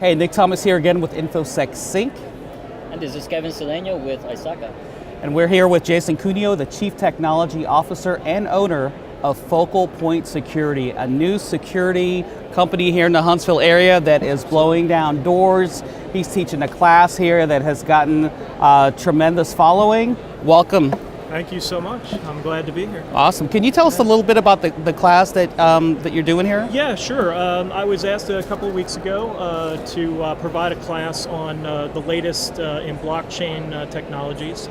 Hey, Nick Thomas here again with InfoSecSync. And this is Kevin Cuneo with Isaka. And we're here with Jason Cuneo, the Chief Technology Officer and owner of Focal Point Security, a new security company here in the Huntsville area that is blowing down doors. He's teaching a class here that has gotten a tremendous following. Welcome. Thank you so much. I'm glad to be here. Awesome. Can you tell us a little bit about the class that that you're doing here? Yeah, sure. I was asked a couple of weeks ago to provide a class on the latest in blockchain technologies.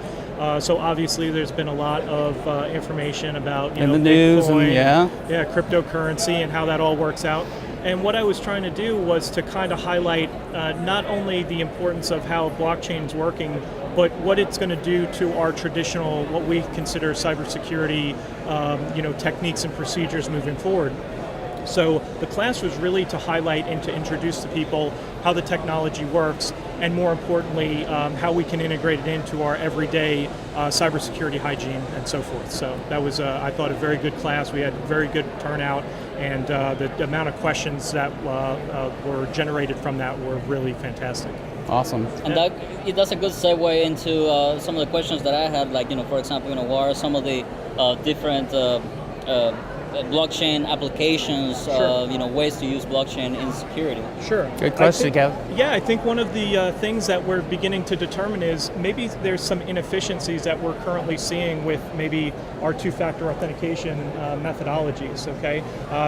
So obviously there's been a lot of information about in the news Bitcoin, and cryptocurrency and how that all works out. And what I was trying to do was to kind of highlight not only the importance of how blockchain's working, but what it's going to do to our traditional, what we consider cybersecurity, techniques and procedures moving forward. So the class was really to highlight and to introduce to people how the technology works, and more importantly, how we can integrate it into our everyday cybersecurity hygiene and so forth. So that was, I thought, a very good class. We had very good turnout, and the amount of questions that were generated from that were really fantastic. Awesome. And that's a good segue into some of the questions that I had, like, for example, what are some of the different blockchain applications, sure. Ways to use blockchain in security? Sure. Good question, Kev. Yeah, I think one of the things that we're beginning to determine is maybe there's some inefficiencies that we're currently seeing with maybe our two-factor authentication methodologies, okay?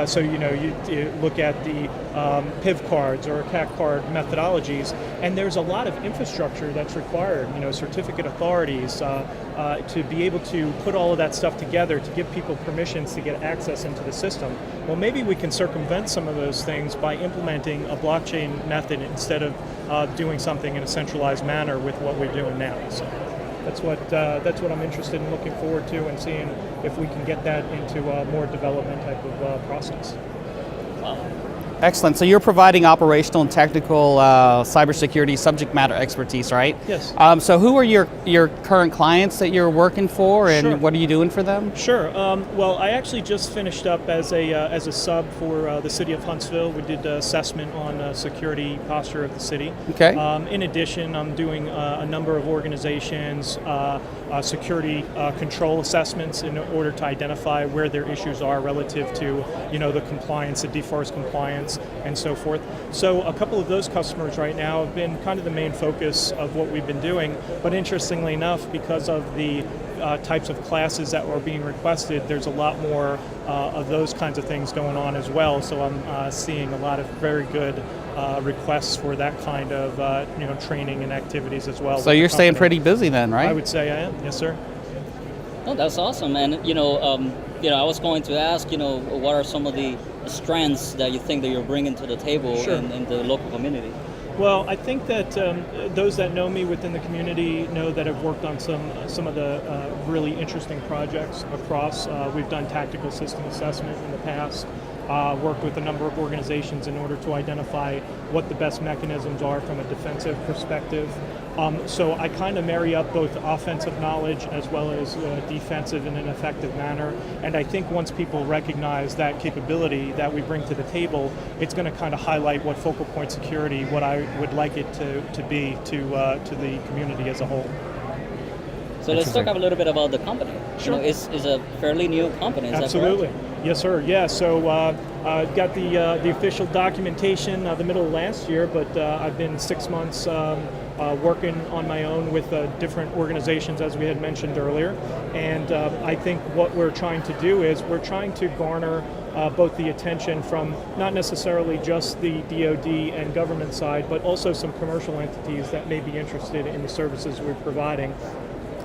So, you look at the PIV cards or CAC card methodologies, and there's a lot of infrastructure that's required, certificate authorities, to be able to put all of that stuff together to give people permissions to get access into the system. Well, maybe we can circumvent some of those things by implementing a blockchain method instead of doing something in a centralized manner with what we're doing now. So that's what I'm interested in looking forward to, and seeing if we can get that into a more development type of process. Excellent. So you're providing operational and technical cybersecurity subject matter expertise, right? Yes. So who are your current clients that you're working for, and Sure. what are you doing for them? Sure. Well, I actually just finished up as a sub for the city of Huntsville. We did an assessment on security posture of the city. Okay. In addition, I'm doing a number of organizations, security control assessments in order to identify where their issues are relative to the compliance, the DFARS compliance, and so forth. So a couple of those customers right now have been kind of the main focus of what we've been doing, but interestingly enough, because of the types of classes that were being requested, there's a lot more of those kinds of things going on as well. So I'm seeing a lot of very good requests for that kind of training and activities as well. So you're staying pretty busy then, right? I would say I am, yes sir. Oh, that's awesome. And I was going to ask, what are some of the strengths that you think that you're bringing to the table, Sure. in the local community? Well, I think that those that know me within the community know that I've worked on some of the really interesting projects across. We've done tactical system assessment in the past, worked with a number of organizations in order to identify what the best mechanisms are from a defensive perspective. So I kind of marry up both offensive knowledge as well as defensive in an effective manner. And I think once people recognize that capability that we bring to the table, it's going to kind of highlight what Focal Point Security, what I would like it to be to the community as a whole. So let's talk a little bit about the company. Sure. It's a fairly new company, is Absolutely. that correct? Yes, sir. Yeah, so got the official documentation the middle of last year, but I've been 6 months working on my own with different organizations, as we had mentioned earlier. And I think what we're trying to do is we're trying to garner both the attention from not necessarily just the DoD and government side, but also some commercial entities that may be interested in the services we're providing.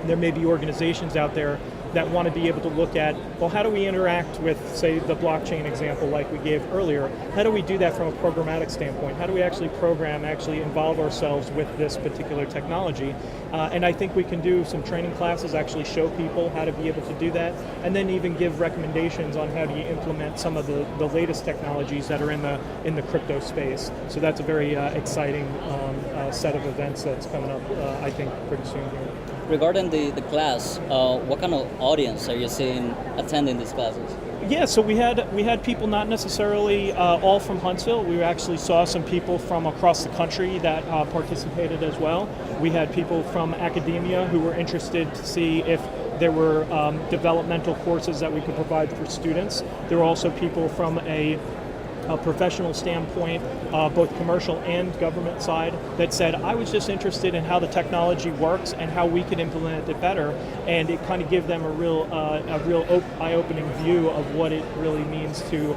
There may be organizations out there that want to be able to look at, well, how do we interact with, say, the blockchain example like we gave earlier? How do we do that from a programmatic standpoint? How do we actually program, actually involve ourselves with this particular technology? And I think we can do some training classes, actually show people how to be able to do that, and then even give recommendations on how do you implement some of the latest technologies that are in the crypto space. So that's a very exciting set of events that's coming up, I think, pretty soon here. Regarding the class, what kind of audience are you seeing attending these classes? Yeah, so we had people not necessarily all from Huntsville. We actually saw some people from across the country that participated as well. We had people from academia who were interested to see if there were developmental courses that we could provide for students. There were also people from a professional standpoint, both commercial and government side, that said, I was just interested in how the technology works and how we could implement it better, and it kind of gave them a real eye-opening view of what it really means to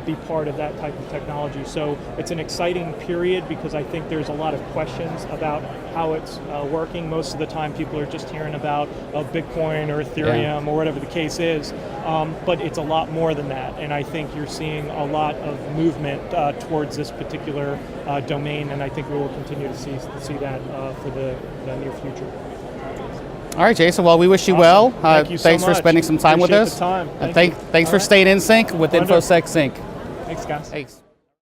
be part of that type of technology. So it's an exciting period because I think there's a lot of questions about how it's working. Most of the time people are just hearing about Bitcoin or Ethereum or whatever the case is, but it's a lot more than that, and I think you're seeing a lot of movement towards this particular domain, and I think we will continue to see that for the near future. All right, Jason. Well, we wish you Awesome. well. Thank you so Thanks for much. spending some time with Appreciate us. the time. Thanks for All right. staying in sync with Wonderful. InfoSecSync. Thanks, guys. Thanks.